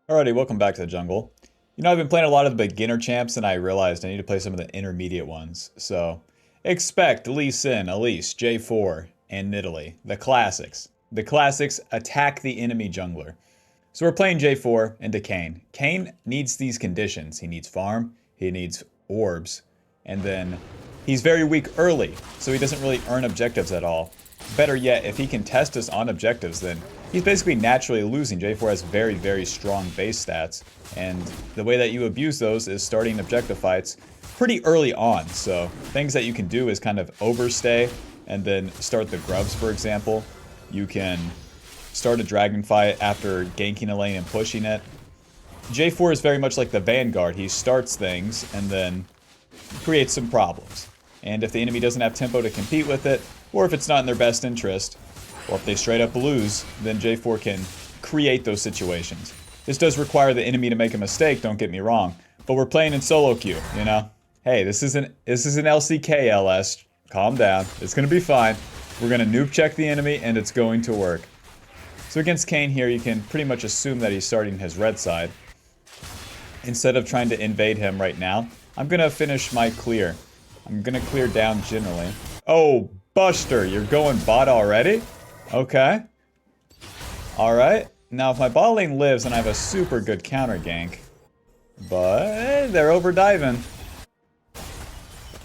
Alrighty, welcome back to the jungle. I've been playing a lot of the beginner champs, and I realized I need to play some of the intermediate ones. So, expect Lee Sin, Elise, J4, and Nidalee. The classics. The classics attack the enemy jungler. So we're playing J4 into Kayn. Kayn needs these conditions. He needs farm, he needs orbs, and then he's very weak early, so he doesn't really earn objectives at all. Better yet, if he can test us on objectives, then he's basically naturally losing. J4 has very, very strong base stats, and the way that you abuse those is starting objective fights pretty early on. So things that you can do is kind of overstay and then start the grubs, for example. You can start a dragon fight after ganking a lane and pushing it. J4 is very much like the Vanguard. He starts things and then creates some problems. And if the enemy doesn't have tempo to compete with it, or if it's not in their best interest, or if they straight up lose, then J4 can create those situations. This does require the enemy to make a mistake, don't get me wrong, but we're playing in solo queue, you know? Hey, this is an LCK LS. Calm down. It's gonna be fine. We're gonna noob check the enemy and it's going to work. So against Kayn here, you can pretty much assume that he's starting his red side. Instead of trying to invade him right now, I'm gonna finish my clear. I'm gonna clear down generally. Oh, Buster, you're going bot already? Okay. Alright. Now, if my bot lane lives, then I have a super good counter gank. But they're overdiving.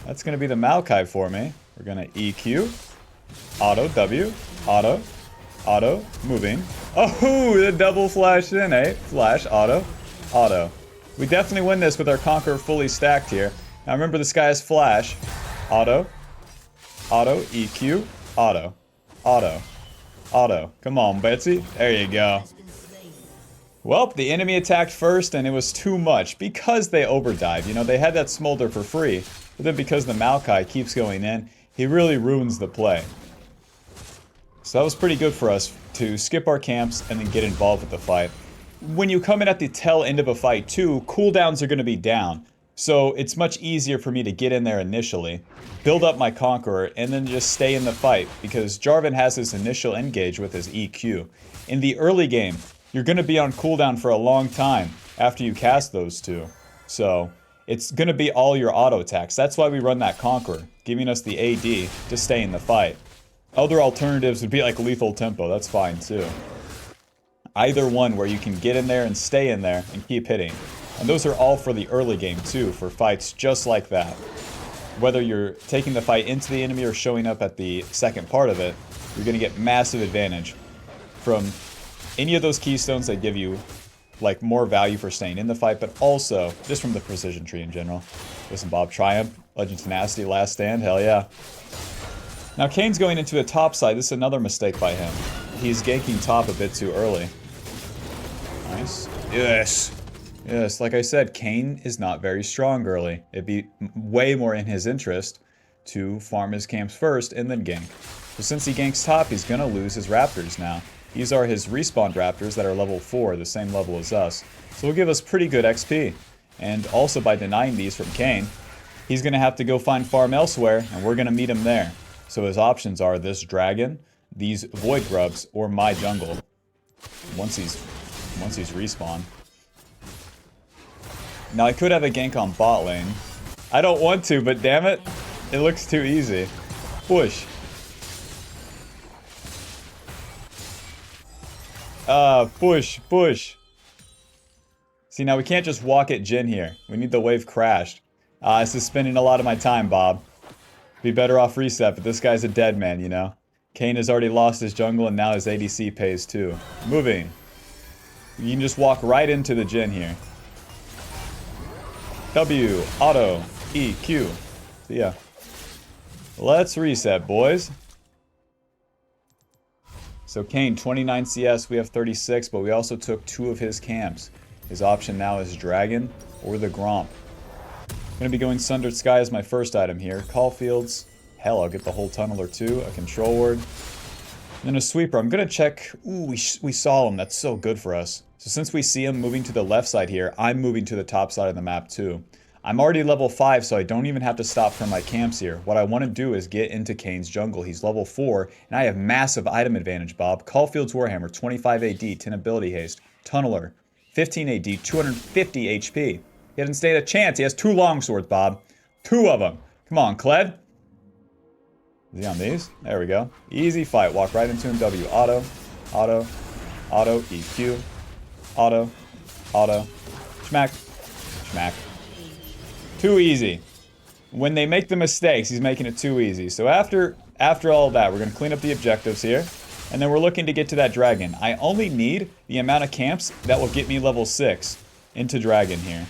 That's gonna be the Maokai for me. We're gonna EQ. Auto, W. Auto. Auto. Moving. Oh, the double flash in, eh? Flash, auto. Auto. We definitely win this with our Conqueror fully stacked here. Now remember, this guy has flash. Auto. Auto. EQ. Auto. Auto. Auto. Come on, Betsy. There you go. Well, the enemy attacked first, and it was too much because they overdive. You know, they had that smolder for free, but then because the Maokai keeps going in, he really ruins the play. So that was pretty good for us to skip our camps and then get involved with the fight. When you come in at the tail end of a fight too, cooldowns are going to be down. So it's much easier for me to get in there initially, build up my Conqueror, and then just stay in the fight, because Jarvan has his initial engage with his EQ. In the early game, you're going to be on cooldown for a long time after you cast those two. So it's going to be all your auto attacks. That's why we run that Conqueror, giving us the AD to stay in the fight. Other alternatives would be like lethal tempo, that's fine too. Either one where you can get in there and stay in there and keep hitting. And those are all for the early game too, for fights just like that. Whether you're taking the fight into the enemy or showing up at the second part of it, you're going to get massive advantage from any of those keystones that give you like more value for staying in the fight, but also just from the precision tree in general. Listen, Bob, Triumph, Legend Tenacity, Last Stand, hell yeah. Now Kayn's going into a top side. This is another mistake by him. He's ganking top a bit too early. Nice. Yes. Yes, like I said, Kayn is not very strong early. It'd be way more in his interest to farm his camps first and then gank. So since he ganks top, he's gonna lose his raptors now. These are his respawn raptors that are level 4, the same level as us. So it'll give us pretty good XP. And also by denying these from Kayn, he's gonna have to go find farm elsewhere, and we're gonna meet him there. So his options are this dragon, these void grubs, or my jungle. Once he's respawned. Now I could have a gank on bot lane. I don't want to, but damn it, it looks too easy. Push. Push. See, now we can't just walk at Jhin here. We need the wave crashed. This is spending a lot of my time, Bob. Be better off reset, but this guy's a dead man, you know? Kayn has already lost his jungle, and now his ADC pays too. Moving. You can just walk right into the Jhin here. W, auto, E, Q. So yeah. Let's reset, boys. So Kayn, 29 CS, we have 36, but we also took 2 of his camps. His option now is Dragon or the Gromp. I'm going to be going Sundered Sky as my first item here. Caulfields. Hell, I'll get the whole Tunneler too. A Control Ward. And then a Sweeper. I'm going to check... Ooh, we saw him. That's so good for us. So since we see him moving to the left side here, I'm moving to the top side of the map too. I'm already level 5, so I don't even have to stop from my camps here. What I want to do is get into Kayn's jungle. He's level 4, and I have massive item advantage, Bob. Caulfield's Warhammer, 25 AD, 10 ability haste, Tunneler, 15 AD, 250 HP. He doesn't stand a chance. He has 2 longswords, Bob. 2 of them. Come on, Kled. Is he on these? There we go. Easy fight. Walk right into him. W. Auto. Auto. Auto. EQ. Auto. Auto. Schmack. Schmack. Too easy. When they make the mistakes, he's making it too easy. So after all that, we're going to clean up the objectives here. And then we're looking to get to that dragon. I only need the amount of camps that will get me level 6 into dragon here.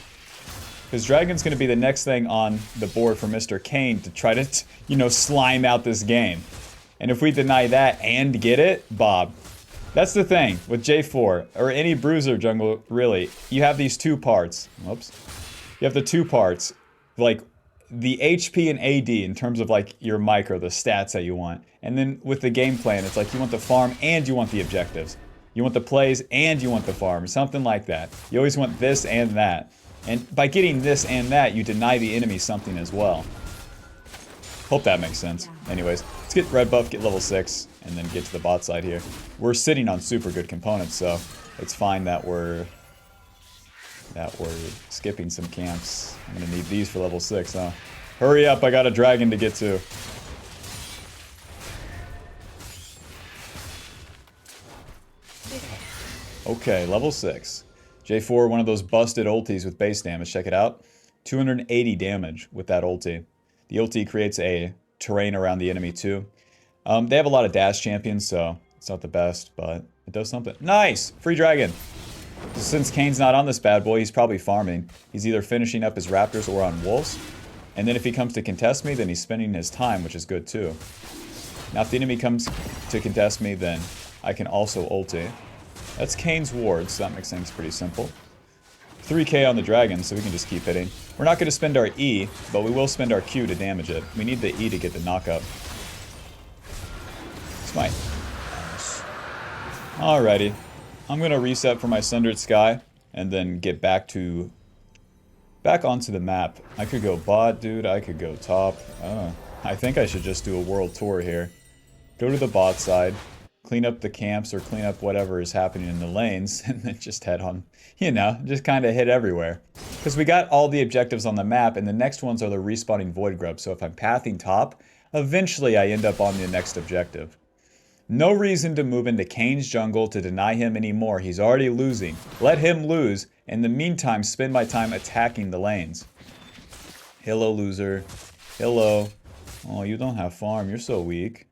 Because dragon's going to be the next thing on the board for Mr. Kane to try to, you know, slime out this game. And if we deny that and get it, Bob. That's the thing with J4, or any bruiser jungle, really. You have these 2 parts. Whoops. You have the 2 parts. Like, the HP and AD in terms of like your micro, the stats that you want. And then with the game plan, it's like you want the farm and you want the objectives. You want the plays and you want the farm, something like that. You always want this and that. And by getting this and that, you deny the enemy something as well. Hope that makes sense. Anyways, let's get red buff, get level 6, and then get to the bot side here. We're sitting on super good components, so it's fine that we're skipping some camps. I'm gonna need these for level 6, huh? Hurry up, I got a dragon to get to. Okay, level 6. J4, one of those busted ultis with base damage. Check it out. 280 damage with that ulti. The ulti creates a terrain around the enemy too. They have a lot of dash champions, so it's not the best, but it does something. Nice! Free dragon! Since Kane's not on this bad boy, he's probably farming. He's either finishing up his raptors or on wolves. And then if he comes to contest me, then he's spending his time, which is good too. Now if the enemy comes to contest me, then I can also ulti. That's Kane's ward, so that makes things pretty simple. 3k on the dragon, so we can just keep hitting. We're not going to spend our E, but we will spend our Q to damage it. We need the E to get the knockup. Smite. Alrighty. I'm going to reset for my Sundered Sky, and then get back onto the map. I could go bot, dude. I could go top. I think I should just do a world tour here. Go to the bot side. Clean up the camps or clean up whatever is happening in the lanes, and then just head on, you know, just kind of hit everywhere. Because we got all the objectives on the map, and the next ones are the respawning void grubs. So if I'm pathing top, eventually I end up on the next objective. No reason to move into Kane's jungle to deny him anymore. He's already losing. Let him lose. In the meantime, spend my time attacking the lanes. Hello, loser. Hello. Oh, you don't have farm. You're so weak.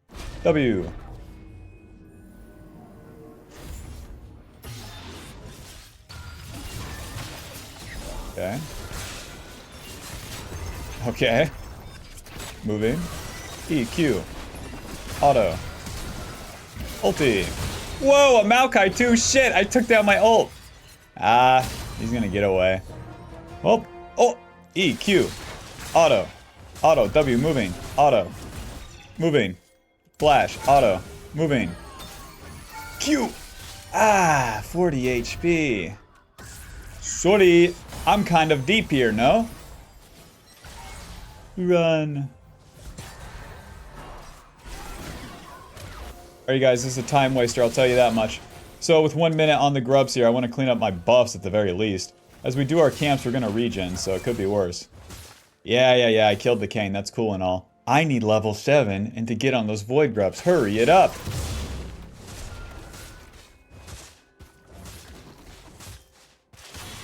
W. Okay. Okay. Moving. EQ. Auto. Ulti. Whoa, a Maokai too. Shit, I took down my ult. Ah, he's gonna get away. Oh, oh. EQ. Auto. Auto. W. Moving. Auto. Moving. Flash. Auto. Moving. Q. Ah, 40 HP. Sorry. I'm kind of deep here, no? Run. Alright guys, this is a time waster, I'll tell you that much. So with 1 minute on the grubs here, I want to clean up my buffs at the very least. As we do our camps, we're going to regen, so it could be worse. Yeah, I killed the Kane, that's cool and all. I need level 7, and to get on those void grubs, hurry it up!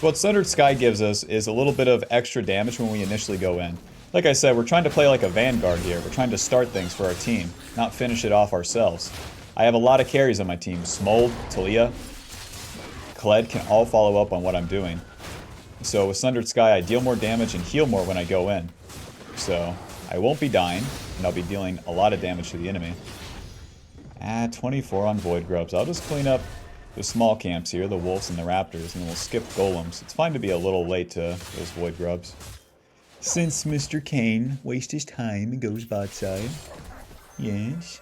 What Sundered Sky gives us is a little bit of extra damage when we initially go in. Like I said, we're trying to play like a vanguard here. We're trying to start things for our team, not finish it off ourselves. I have a lot of carries on my team. Smold, Talia, Kled can all follow up on what I'm doing. So with Sundered Sky, I deal more damage and heal more when I go in. So I won't be dying, and I'll be dealing a lot of damage to the enemy. 24 on Void Grubs. I'll just clean up the small camps here, the wolves and the raptors, and then we'll skip golems. It's fine to be a little late to those void grubs. Since Mr. Kane wastes his time and goes bot side. Yes.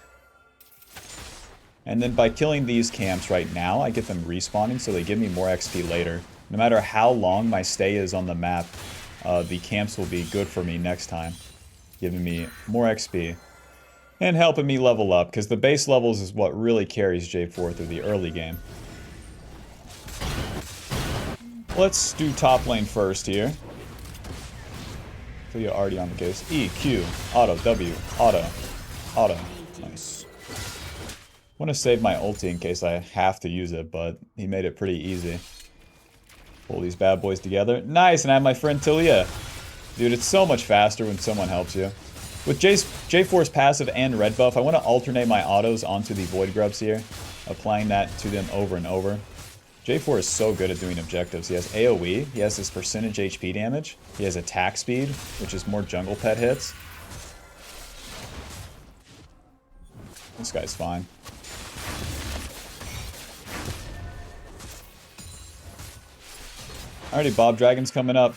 And then by killing these camps right now, I get them respawning, so they give me more XP later. No matter how long my stay is on the map, the camps will be good for me next time. Giving me more XP. And helping me level up, because the base levels is what really carries J4 through the early game. Let's do top lane first here. So you're already on the case. E, Q, auto, W, auto, auto. Nice. Want to save my ulti in case I have to use it, but he made it pretty easy. Pull these bad boys together. Nice, and I have my friend Talia. Dude, it's so much faster when someone helps you. With J4's passive and red buff, I want to alternate my autos onto the Void Grubs here, applying that to them over and over. J4 is so good at doing objectives. He has AoE, he has this percentage HP damage, he has attack speed, which is more jungle pet hits. This guy's fine. Alrighty, Bob Dragon's coming up.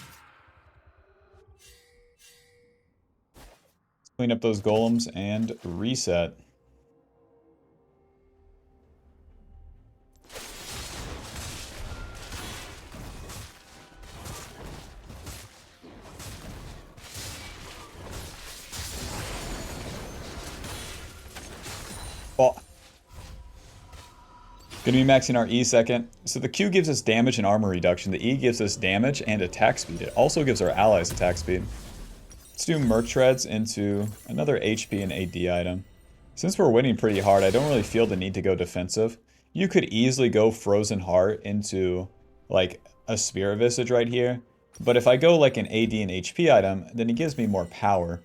Let's clean up those golems and reset. Oh. Gonna be maxing our E second. So the Q gives us damage and armor reduction. The E gives us damage and attack speed. It also gives our allies attack speed. Let's do Merc Treads into another HP and AD item. Since we're winning pretty hard, I don't really feel the need to go defensive. You could easily go Frozen Heart into like a Spirit Visage right here. But if I go like an AD and HP item, then it gives me more power.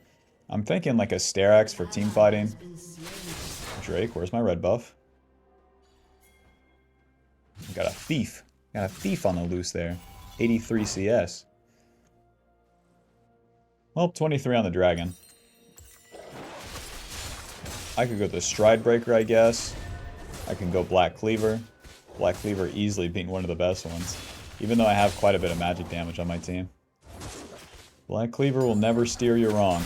I'm thinking like a Sterax for team fighting. Drake, where's my red buff? Got a thief. Got a thief on the loose there. 83 CS. Well, 23 on the dragon. I could go the Stride Breaker, I guess. I can go Black Cleaver. Black Cleaver easily being one of the best ones. Even though I have quite a bit of magic damage on my team. Black Cleaver will never steer you wrong.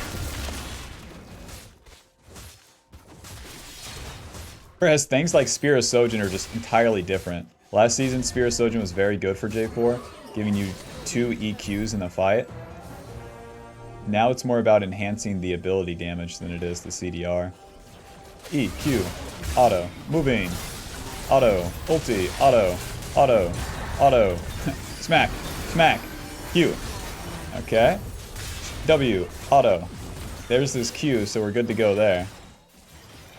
Whereas things like Spear of Sojin are just entirely different. Last season, Spear of Sojin was very good for J4, giving you 2 EQs in the fight. Now it's more about enhancing the ability damage than it is the CDR. E, Q, auto, moving, auto, ulti, auto, auto, auto, smack, smack, Q. Okay. W, auto. There's this Q, so we're good to go there.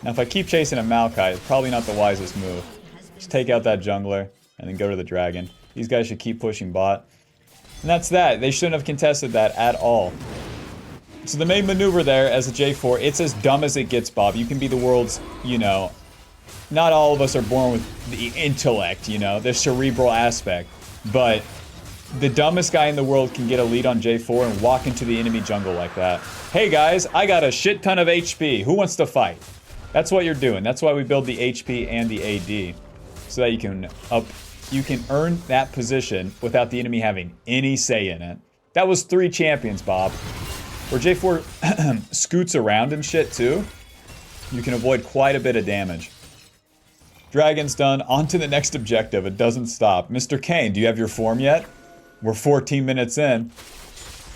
Now if I keep chasing a Maokai, it's probably not the wisest move. Just take out that jungler, and then go to the dragon. These guys should keep pushing bot. And that's that. They shouldn't have contested that at all. So the main maneuver there as a J4, it's as dumb as it gets, Bob. You can be the world's, you know, not all of us are born with the intellect, you know, the cerebral aspect. But the dumbest guy in the world can get a lead on J4 and walk into the enemy jungle like that. Hey guys, I got a shit ton of HP. Who wants to fight? That's what you're doing. That's why we build the HP and the AD. So that you can earn that position without the enemy having any say in it. That was 3 champions, Bob. Where J4 scoots around and shit too, you can avoid quite a bit of damage. Dragon's done. On to the next objective. It doesn't stop. Mr. Kane, do you have your form yet? We're 14 minutes in.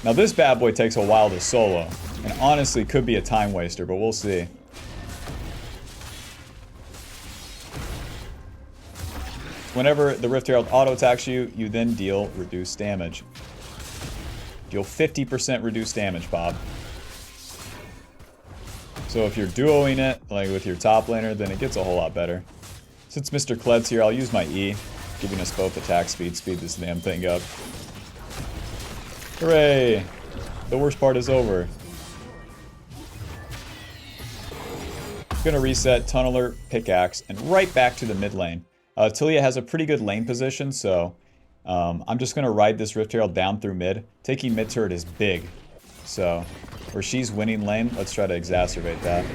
Now this bad boy takes a while to solo. And honestly could be a time waster, but we'll see. Whenever the Rift Herald auto attacks you, you then deal reduced damage. Deal 50% reduced damage, Bob. So if you're duoing it, like with your top laner, then it gets a whole lot better. Since Mr. Kled's here, I'll use my E, giving us both attack speed. Speed this damn thing up. Hooray! The worst part is over. Gonna reset, Tunneler, Pickaxe, and right back to the mid lane. Talia has a pretty good lane position, so I'm just going to ride this Rift Herald down through mid. Taking mid turret is big, so where she's winning lane, let's try to exacerbate that.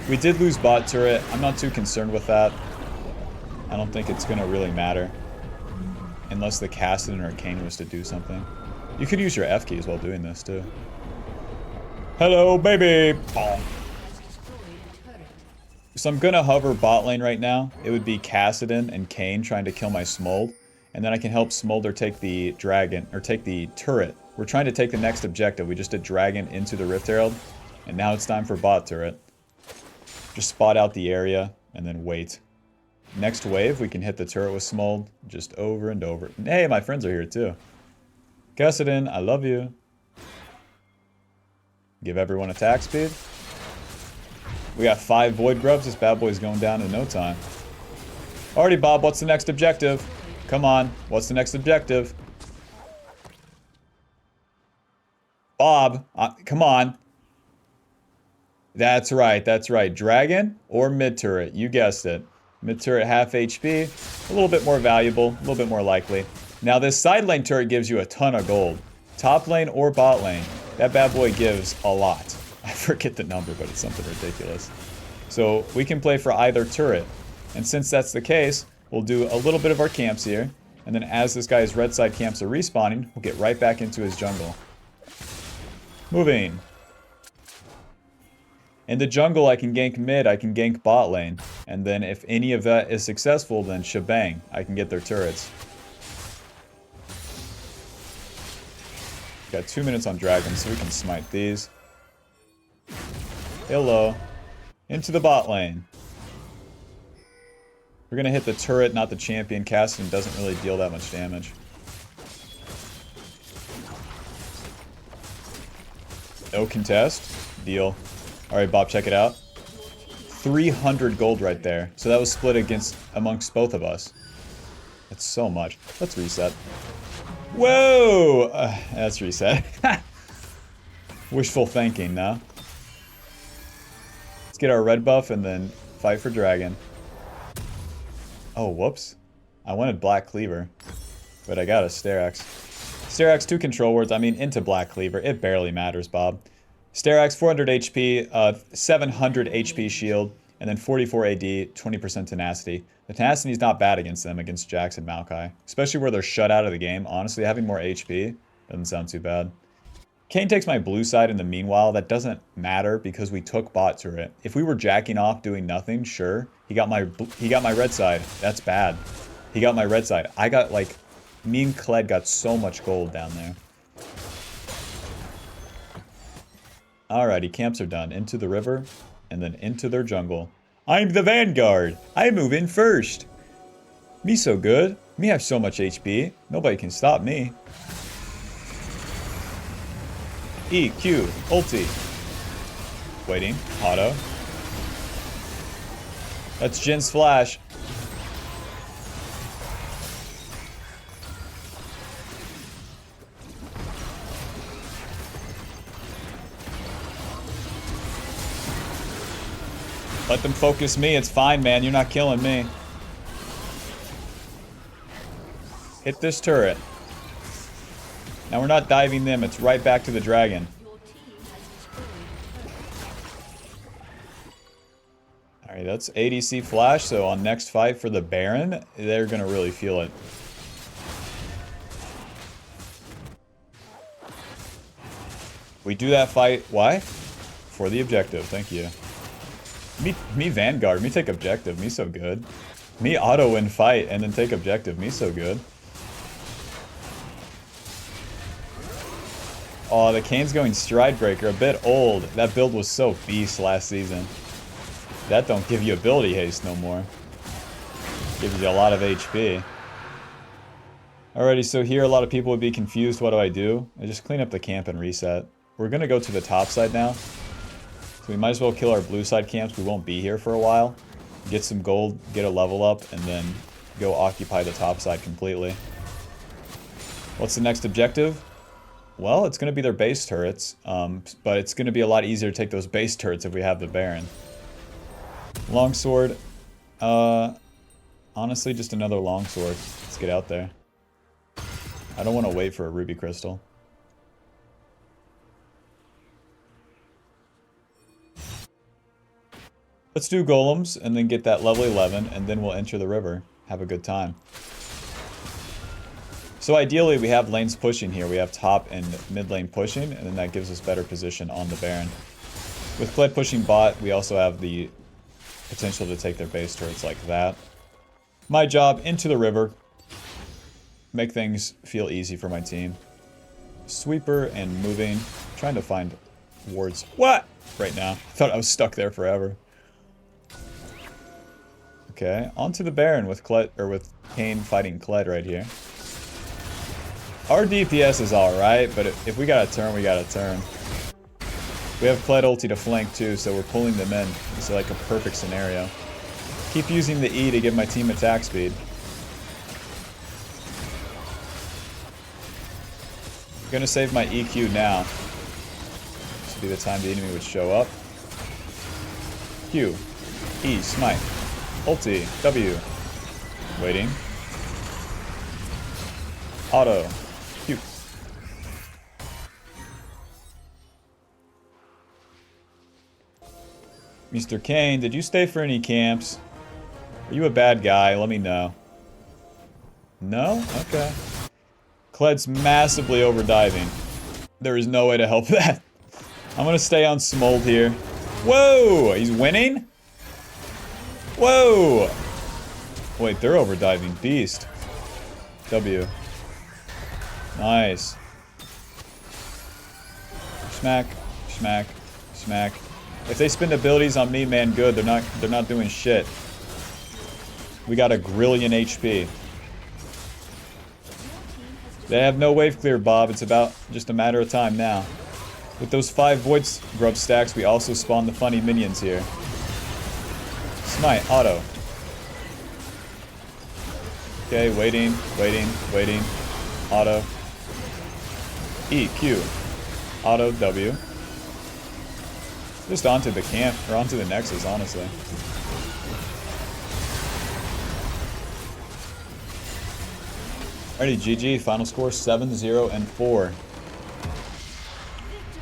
We did lose bot turret. I'm not too concerned with that. I don't think it's going to really matter. Unless the Kassadin or Kayn was to do something. You could use your F keys while doing this, too. Hello, baby! Bonk. So I'm gonna hover bot lane right now. It would be Kassadin and Kayn trying to kill my Smold. And then I can help Smolder take the dragon, or take the turret. We're trying to take the next objective. We just did dragon into the Rift Herald. And now it's time for bot turret. Just spot out the area, and then wait. Next wave, we can hit the turret with Smold, just over and over. And hey, my friends are here too. Kassadin, I love you. Give everyone attack speed. We got 5 Void Grubs. This bad boy's going down in no time. Alrighty, Bob, what's the next objective? Come on, what's the next objective? Bob, come on. That's right, that's right. Dragon or mid-turret, you guessed it. Mid-turret half HP, a little bit more valuable, a little bit more likely. Now this side lane turret gives you a ton of gold. Top lane or bot lane, that bad boy gives a lot. I forget the number, but it's something ridiculous. So we can play for either turret. And since that's the case, we'll do a little bit of our camps here. And then as this guy's red side camps are respawning, we'll get right back into his jungle. Moving. In the jungle, I can gank mid, I can gank bot lane. And then if any of that is successful, then shebang, I can get their turrets. Got 2 minutes on dragons, so we can smite these. Hello. Into the bot lane. We're gonna hit the turret, not the champion. Kassadin doesn't really deal that much damage. No contest. Deal. Alright, Bob, check it out. 300 gold right there. So that was split amongst both of us. That's so much. Let's reset. Whoa! That's reset. Wishful thinking, no? Let's get our red buff and then fight for dragon. Oh, whoops. I wanted Black Cleaver, but I got a Sterax. Sterax, 2 control words. I mean, into Black Cleaver. It barely matters, Bob. Sterax, 400 HP, 700 HP shield, and then 44 AD, 20% tenacity. The tenacity is not bad against them, against Jax and Maokai. Especially where they're shut out of the game. Honestly, having more HP doesn't sound too bad. Kayn takes my blue side in the meanwhile. That doesn't matter because we took bot turret. If we were jacking off doing nothing, sure. He got my red side. That's bad. He got my red side. I got like, me and Kled got so much gold down there. Alrighty, camps are done. Into the river and then into their jungle. I'm the vanguard. I move in first. Me so good. Me have so much HP. Nobody can stop me. E, Q, ulti. Waiting. Auto. That's Jin's flash. Let them focus me. It's fine, man. You're not killing me. Hit this turret. Now we're not diving them. It's right back to the dragon. Alright, that's ADC flash. So on next fight for the Baron, they're going to really feel it. We do that fight. Why? For the objective. Thank you. Me Vanguard. Me take objective. Me so good. Me auto win fight and then take objective. Me so good. Oh, the Kayn's going Stride Breaker. A bit old. That build was so beast last season. That don't give you ability haste no more. Gives you a lot of HP. Alrighty, so here a lot of people would be confused. What do? I just clean up the camp and reset. We're going to go to the top side now. So we might as well kill our blue side camps. We won't be here for a while. Get some gold, get a level up, and then go occupy the top side completely. What's the next objective? Well, it's going to be their base turrets, but it's going to be a lot easier to take those base turrets if we have the Baron. Longsword. Honestly, just another longsword. Let's get out there. I don't want to wait for a ruby crystal. Let's do golems and then get that level 11 and then we'll enter the river. Have a good time. So ideally we have lanes pushing here. We have top and mid lane pushing and then that gives us better position on the Baron. With Kled pushing bot, we also have the potential to take their base turrets like that. My job, into the river. Make things feel easy for my team. Sweeper and moving. Trying to find wards. What? Right now. I thought I was stuck there forever. Okay, onto the Baron with Kled, or with Kayn fighting Kled right here. Our DPS is alright, but if we got a turn, we got a turn. We have Kled ulti to flank too, so we're pulling them in. It's like a perfect scenario. Keep using the E to give my team attack speed. I'm gonna save my EQ now. This would be the time the enemy would show up. Q. E. Smite. Ulti. W. Waiting. Auto. Q. Mr. Kane, did you stay for any camps? Are you a bad guy? Let me know. No? Okay. Kled's massively overdiving. There is no way to help that. I'm gonna stay on Smold here. Whoa! He's winning? Whoa! Wait, they're overdiving. Beast. W. Nice. Smack. Smack. Smack. If they spend abilities on me, man, good. They're not doing shit. We got a grillion HP. They have no wave clear, Bob. It's about just a matter of time now. With those 5 Void Grub stacks, we also spawn the funny minions here. Smite, auto. Okay, waiting, waiting, waiting. Auto. E, Q. Auto, W. Just onto the camp, or onto the Nexus, honestly. Alrighty, GG. Final score 7-0 and 4.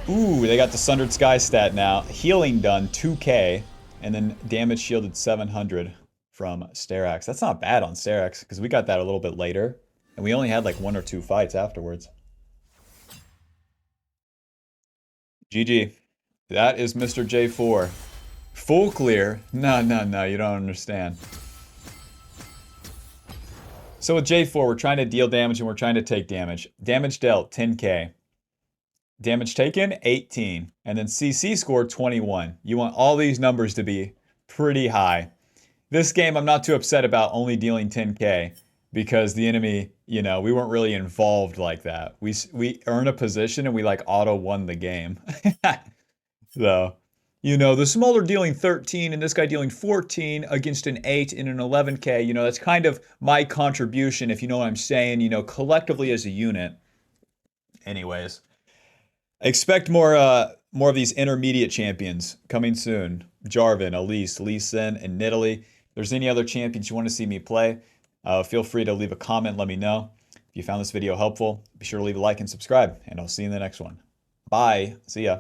Ooh, they got the Sundered Sky stat now. Healing done 2k, and then damage shielded 700 from Sterax. That's not bad on Sterax, because we got that a little bit later, and we only had like 1 or 2 fights afterwards. GG. That is Mr. J4. Full clear? No, you don't understand. So with J4, we're trying to deal damage and we're trying to take damage. Damage dealt, 10k. Damage taken, 18. And then CC score, 21. You want all these numbers to be pretty high. This game, I'm not too upset about only dealing 10k because the enemy, you know, we weren't really involved like that. We earn a position and we like auto won the game. So, you know, the smaller dealing 13 and this guy dealing 14 against an 8 and an 11k, you know, that's kind of my contribution, if you know what I'm saying, you know, collectively as a unit. Anyways, expect more of these intermediate champions coming soon. Jarvan, Elise, Lee Sin, and Nidalee. If there's any other champions you want to see me play, feel free to leave a comment, let me know. If you found this video helpful, be sure to leave a like and subscribe, and I'll see you in the next one. Bye. See ya.